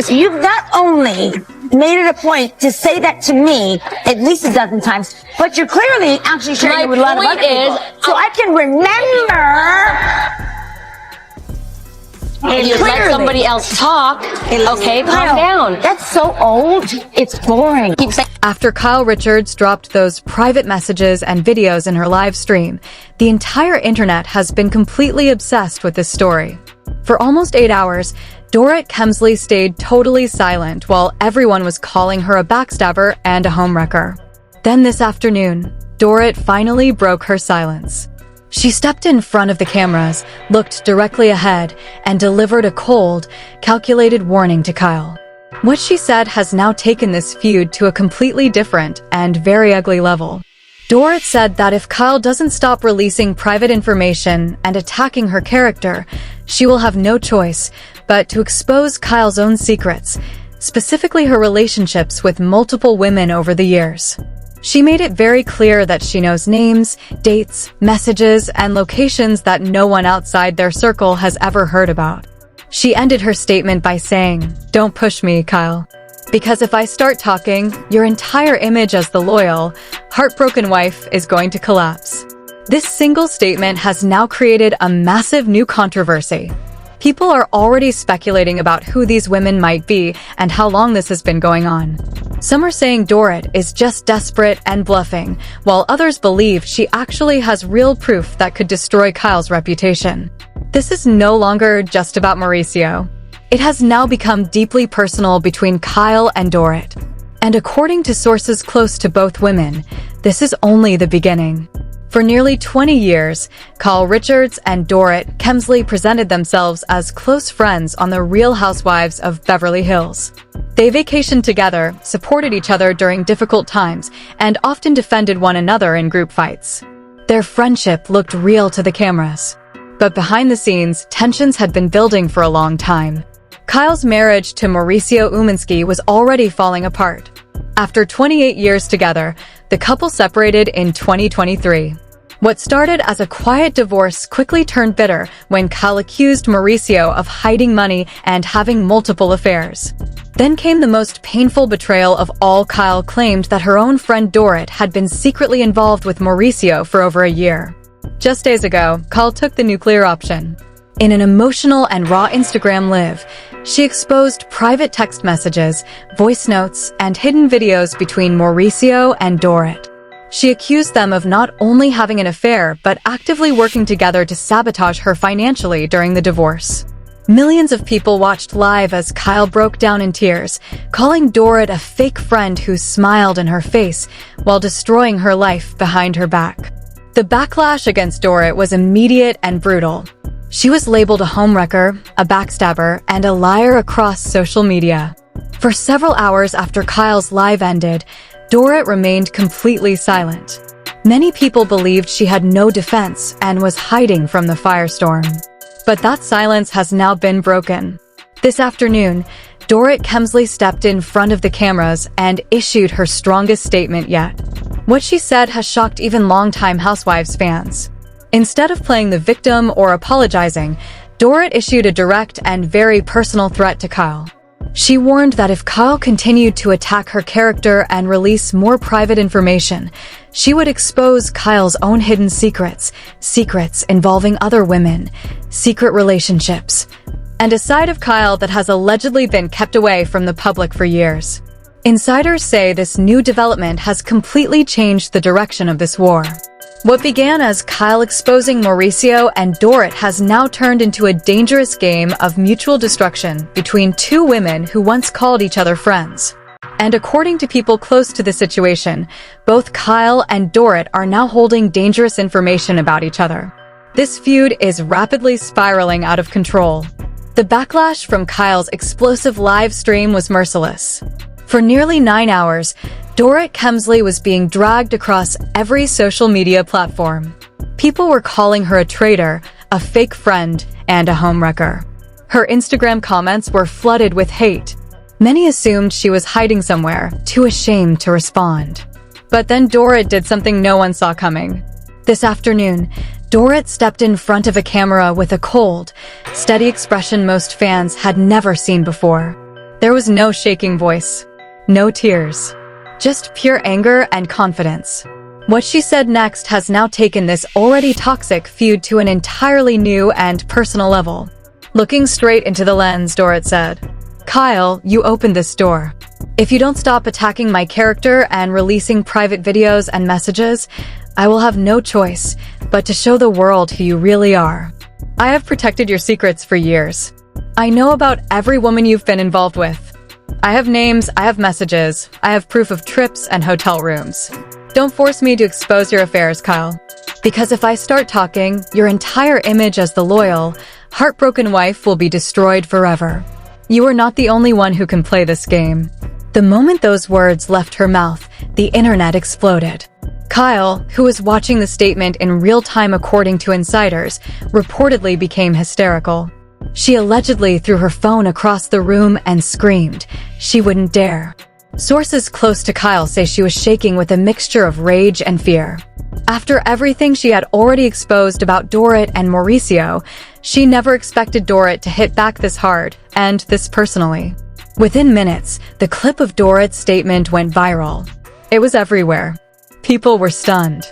So you've not only made it a point to say that to me at least a dozen times, but you're clearly actually sharing it with a lot of other people. So I can remember. You let somebody else talk. Okay, calm down. That's so old. It's boring. Keep saying. After Kyle Richards dropped those private messages and videos in her live stream, the entire internet has been completely obsessed with this story. For almost 8 hours, Dorit Kemsley stayed totally silent while everyone was calling her a backstabber and a homewrecker. Then this afternoon, Dorit finally broke her silence. She stepped in front of the cameras, looked directly ahead, and delivered a cold, calculated warning to Kyle. What she said has now taken this feud to a completely different and very ugly level. Dorit said that if Kyle doesn't stop releasing private information and attacking her character, she will have no choice but to expose Kyle's own secrets, specifically her relationships with multiple women over the years. She made it very clear that she knows names, dates, messages, and locations that no one outside their circle has ever heard about. She ended her statement by saying, "Don't push me, Kyle. Because if I start talking, your entire image as the loyal, heartbroken wife is going to collapse." This single statement has now created a massive new controversy. People are already speculating about who these women might be and how long this has been going on. Some are saying Dorit is just desperate and bluffing, while others believe she actually has real proof that could destroy Kyle's reputation. This is no longer just about Mauricio. It has now become deeply personal between Kyle and Dorit. And according to sources close to both women, this is only the beginning. For nearly 20 years, Kyle Richards and Dorit Kemsley presented themselves as close friends on The Real Housewives of Beverly Hills. They vacationed together, supported each other during difficult times, and often defended one another in group fights. Their friendship looked real to the cameras. But behind the scenes, tensions had been building for a long time. Kyle's marriage to Mauricio Umansky was already falling apart. After 28 years together, the couple separated in 2023. What started as a quiet divorce quickly turned bitter when Kyle accused Mauricio of hiding money and having multiple affairs. Then came the most painful betrayal of all. Kyle claimed that her own friend Dorit had been secretly involved with Mauricio for over a year. Just days ago, Kyle took the nuclear option. In an emotional and raw Instagram live, she exposed private text messages, voice notes, and hidden videos between Mauricio and Dorit. She accused them of not only having an affair, but actively working together to sabotage her financially during the divorce. Millions of people watched live as Kyle broke down in tears, calling Dorit a fake friend who smiled in her face while destroying her life behind her back. The backlash against Dorit was immediate and brutal. She was labeled a homewrecker, a backstabber, and a liar across social media. For several hours after Kyle's live ended, Dorit remained completely silent. Many people believed she had no defense and was hiding from the firestorm. But that silence has now been broken. This afternoon, Dorit Kemsley stepped in front of the cameras and issued her strongest statement yet. What she said has shocked even longtime Housewives fans. Instead of playing the victim or apologizing, Dorit issued a direct and very personal threat to Kyle. She warned that if Kyle continued to attack her character and release more private information, she would expose Kyle's own hidden secrets involving other women, secret relationships, and a side of Kyle that has allegedly been kept away from the public for years. Insiders say this new development has completely changed the direction of this war. What began as Kyle exposing Mauricio and Dorit has now turned into a dangerous game of mutual destruction between two women who once called each other friends. And according to people close to the situation, both Kyle and Dorit are now holding dangerous information about each other. This feud is rapidly spiraling out of control. The backlash from Kyle's explosive live stream was merciless. For nearly 9 hours, Dorit Kemsley was being dragged across every social media platform. People were calling her a traitor, a fake friend, and a homewrecker. Her Instagram comments were flooded with hate. Many assumed she was hiding somewhere, too ashamed to respond. But then Dorit did something no one saw coming. This afternoon, Dorit stepped in front of a camera with a cold, steady expression most fans had never seen before. There was no shaking voice, no tears, just pure anger and confidence. What she said next has now taken this already toxic feud to an entirely new and personal level. Looking straight into the lens, Dorit said, "Kyle, you opened this door. If you don't stop attacking my character and releasing private videos and messages, I will have no choice but to show the world who you really are. I have protected your secrets for years. I know about every woman you've been involved with. I have names, I have messages, I have proof of trips and hotel rooms. Don't force me to expose your affairs, Kyle. Because if I start talking, your entire image as the loyal, heartbroken wife will be destroyed forever. You are not the only one who can play this game." The moment those words left her mouth, the internet exploded. Kyle, who was watching the statement in real time according to insiders, reportedly became hysterical. She allegedly threw her phone across the room and screamed. She wouldn't dare. Sources close to Kyle say she was shaking with a mixture of rage and fear. After everything she had already exposed about Dorit and Mauricio, she never expected Dorit to hit back this hard, and this personally. Within minutes, the clip of Dorit's statement went viral. It was everywhere. People were stunned.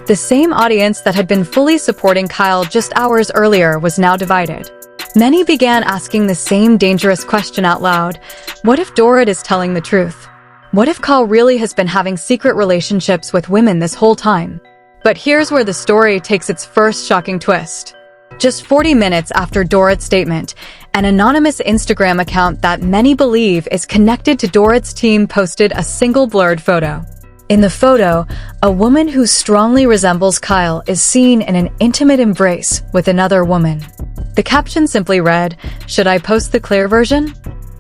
The same audience that had been fully supporting Kyle just hours earlier was now divided. Many began asking the same dangerous question out loud. What if Dorit is telling the truth? What if Kyle really has been having secret relationships with women this whole time? But here's where the story takes its first shocking twist. Just 40 minutes after Dorit's statement, an anonymous Instagram account that many believe is connected to Dorit's team posted a single blurred photo. In the photo, a woman who strongly resembles Kyle is seen in an intimate embrace with another woman. The caption simply read, "Should I post the clear version?"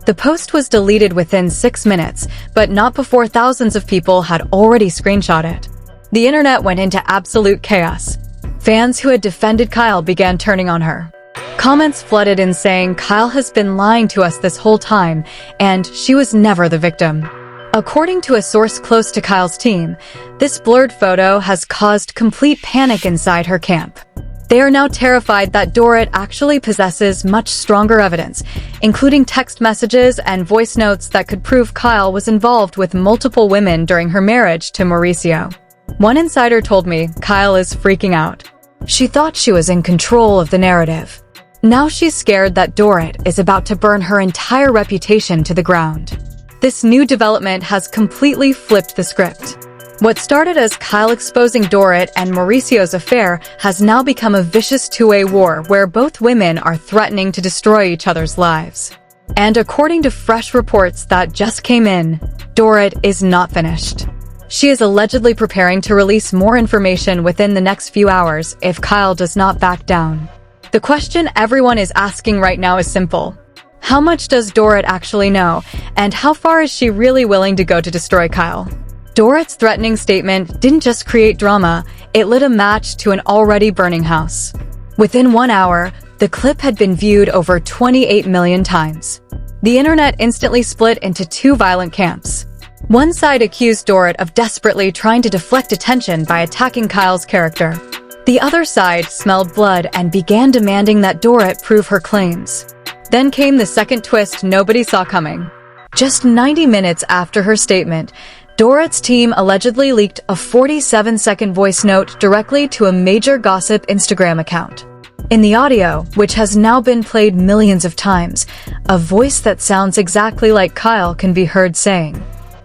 The post was deleted within 6 minutes, but not before thousands of people had already screenshot it. The internet went into absolute chaos. Fans who had defended Kyle began turning on her. Comments flooded in saying Kyle has been lying to us this whole time, and she was never the victim. According to a source close to Kyle's team, this blurred photo has caused complete panic inside her camp. They are now terrified that Dorit actually possesses much stronger evidence, including text messages and voice notes that could prove Kyle was involved with multiple women during her marriage to Mauricio. One insider told me Kyle is freaking out. She thought she was in control of the narrative. Now she's scared that Dorit is about to burn her entire reputation to the ground. This new development has completely flipped the script. What started as Kyle exposing Dorit and Mauricio's affair has now become a vicious two-way war where both women are threatening to destroy each other's lives. And according to fresh reports that just came in, Dorit is not finished. She is allegedly preparing to release more information within the next few hours if Kyle does not back down. The question everyone is asking right now is simple. How much does Dorit actually know, and how far is she really willing to go to destroy Kyle? Dorit's threatening statement didn't just create drama, it lit a match to an already burning house. Within 1 hour, the clip had been viewed over 28 million times. The internet instantly split into two violent camps. One side accused Dorit of desperately trying to deflect attention by attacking Kyle's character. The other side smelled blood and began demanding that Dorit prove her claims. Then came the second twist nobody saw coming. Just 90 minutes after her statement, Dorit's team allegedly leaked a 47-second voice note directly to a major gossip Instagram account. In the audio, which has now been played millions of times, a voice that sounds exactly like Kyle can be heard saying,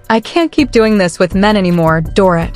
"I can't keep doing this with men anymore, Dorit.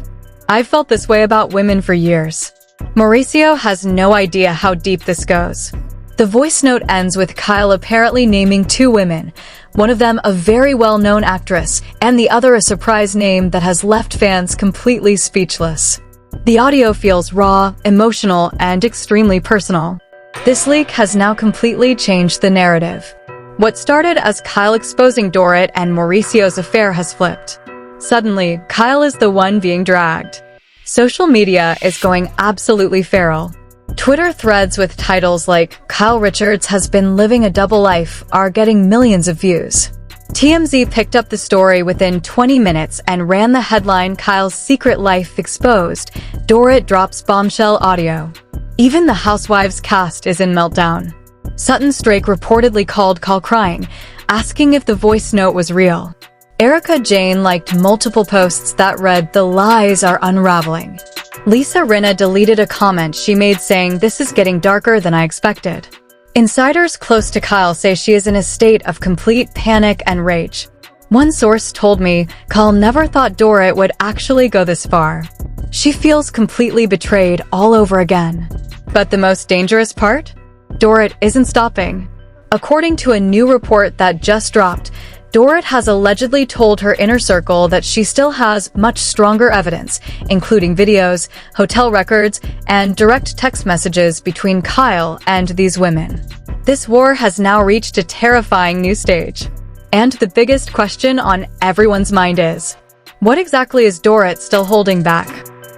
I've felt this way about women for years." Mauricio has no idea how deep this goes. The voice note ends with Kyle apparently naming two women, one of them a very well-known actress, and the other a surprise name that has left fans completely speechless. The audio feels raw, emotional, and extremely personal. This leak has now completely changed the narrative. What started as Kyle exposing Dorit and Mauricio's affair has flipped. Suddenly, Kyle is the one being dragged. Social media is going absolutely feral. Twitter threads with titles like "Kyle Richards has been living a double life" are getting millions of views. TMZ picked up the story within 20 minutes and ran the headline "Kyle's secret life exposed. Dorit drops bombshell audio." Even the Housewives cast is in meltdown. Sutton Strake reportedly called Kyle crying, asking if the voice note was real. Erica Jane liked multiple posts that read, "The lies are unraveling." Lisa Rinna deleted a comment she made saying, "This is getting darker than I expected." Insiders close to Kyle say she is in a state of complete panic and rage. One source told me Kyle never thought Dorit would actually go this far. She feels completely betrayed all over again. But the most dangerous part? Dorit isn't stopping. According to a new report that just dropped, Dorit has allegedly told her inner circle that she still has much stronger evidence, including videos, hotel records, and direct text messages between Kyle and these women. This war has now reached a terrifying new stage. And the biggest question on everyone's mind is, what exactly is Dorit still holding back?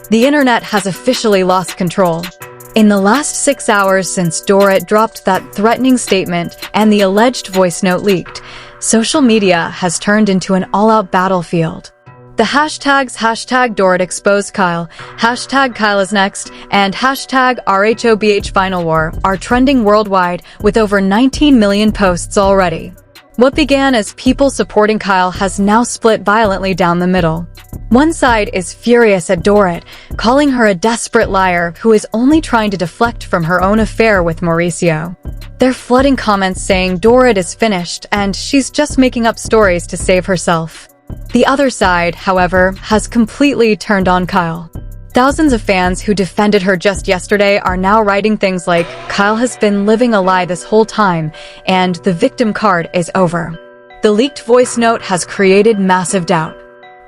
The internet has officially lost control. In the last 6 hours since Dorit dropped that threatening statement and the alleged voice note leaked, social media has turned into an all-out battlefield. The hashtags #Dorit exposed Kyle, #Kyle is next, and #RHOBH final war are trending worldwide with over 19 million posts already. What began as people supporting Kyle has now split violently down the middle. One side is furious at Dorit, calling her a desperate liar who is only trying to deflect from her own affair with Mauricio. They're flooding comments saying Dorit is finished and she's just making up stories to save herself. The other side, however, has completely turned on Kyle. Thousands of fans who defended her just yesterday are now writing things like, "Kyle has been living a lie this whole time, and the victim card is over." The leaked voice note has created massive doubt.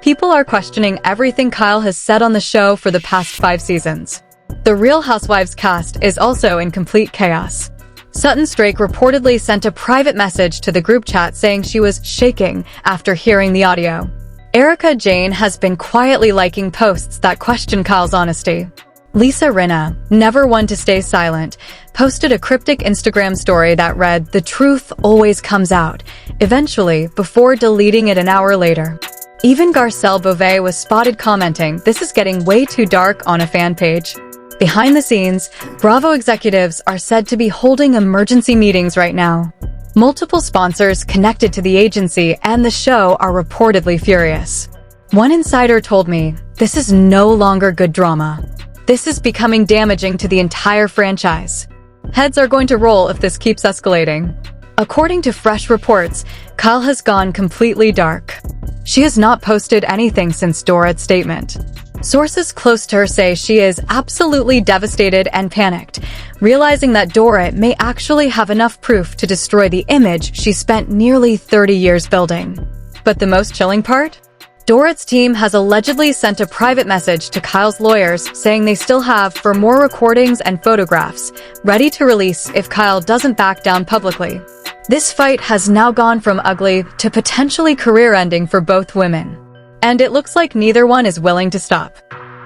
People are questioning everything Kyle has said on the show for the past 5 seasons. The Real Housewives cast is also in complete chaos. Sutton Strake reportedly sent a private message to the group chat saying she was shaking after hearing the audio. Erica Jane has been quietly liking posts that question Kyle's honesty. Lisa Rinna, never one to stay silent, posted a cryptic Instagram story that read, "The truth always comes out," eventually before deleting it an hour later. Even Garcelle Beauvais was spotted commenting, "This is getting way too dark," on a fan page. Behind the scenes, Bravo executives are said to be holding emergency meetings right now. Multiple sponsors connected to the agency and the show are reportedly furious. One insider told me, "This is no longer good drama. This is becoming damaging to the entire franchise. Heads are going to roll if this keeps escalating." According to fresh reports, Kyle has gone completely dark. She has not posted anything since Dorit's statement. Sources close to her say she is absolutely devastated and panicked, realizing that Dorit may actually have enough proof to destroy the image she spent nearly 30 years building. But the most chilling part? Dorit's team has allegedly sent a private message to Kyle's lawyers saying they still have for more recordings and photographs, ready to release if Kyle doesn't back down publicly. This fight has now gone from ugly to potentially career-ending for both women. And it looks like neither one is willing to stop.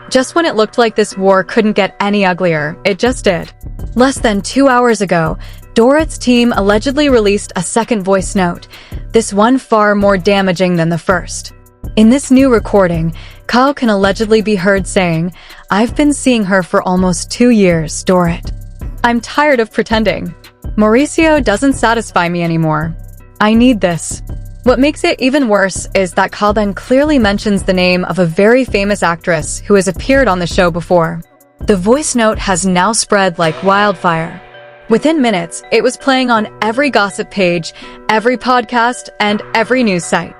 Just when it looked like this war couldn't get any uglier, it just did. Less than 2 hours ago, Dorit's team allegedly released a second voice note, this one far more damaging than the first. In this new recording, Kyle can allegedly be heard saying, "I've been seeing her for almost 2 years, Dorit. I'm tired of pretending. Mauricio doesn't satisfy me anymore. I need this." What makes it even worse is that Kyle then clearly mentions the name of a very famous actress who has appeared on the show before. The voice note has now spread like wildfire. Within minutes, it was playing on every gossip page, every podcast, and every news site.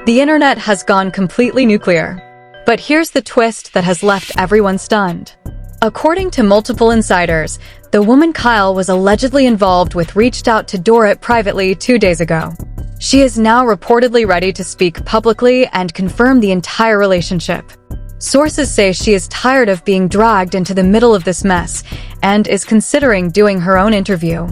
The internet has gone completely nuclear. But here's the twist that has left everyone stunned. According to multiple insiders, the woman Kyle was allegedly involved with reached out to Dorit privately 2 days ago. She is now reportedly ready to speak publicly and confirm the entire relationship. Sources say she is tired of being dragged into the middle of this mess and is considering doing her own interview.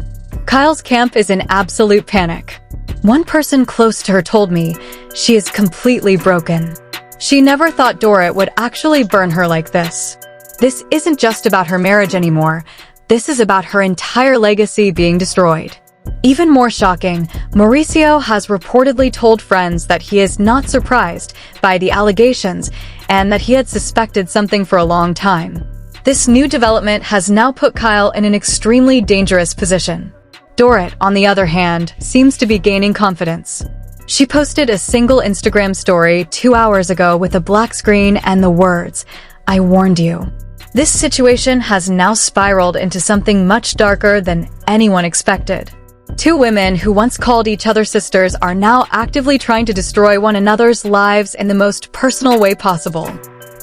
Kyle's camp is in absolute panic. One person close to her told me she is completely broken. She never thought Dorit would actually burn her like this. This isn't just about her marriage anymore. This is about her entire legacy being destroyed. Even more shocking, Mauricio has reportedly told friends that he is not surprised by the allegations and that he had suspected something for a long time. This new development has now put Kyle in an extremely dangerous position. Dorit, on the other hand, seems to be gaining confidence. She posted a single Instagram story 2 hours ago with a black screen and the words, "I warned you." This situation has now spiraled into something much darker than anyone expected. Two women who once called each other sisters are now actively trying to destroy one another's lives in the most personal way possible.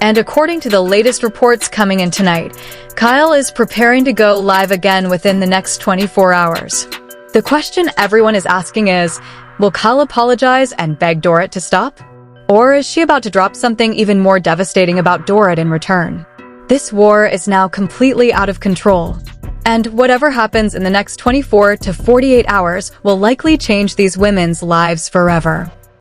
And according to the latest reports coming in tonight, Kyle is preparing to go live again within the next 24 hours. The question everyone is asking is, will Kyle apologize and beg Dorit to stop? Or is she about to drop something even more devastating about Dorit in return? This war is now completely out of control. And whatever happens in the next 24 to 48 hours will likely change these women's lives forever.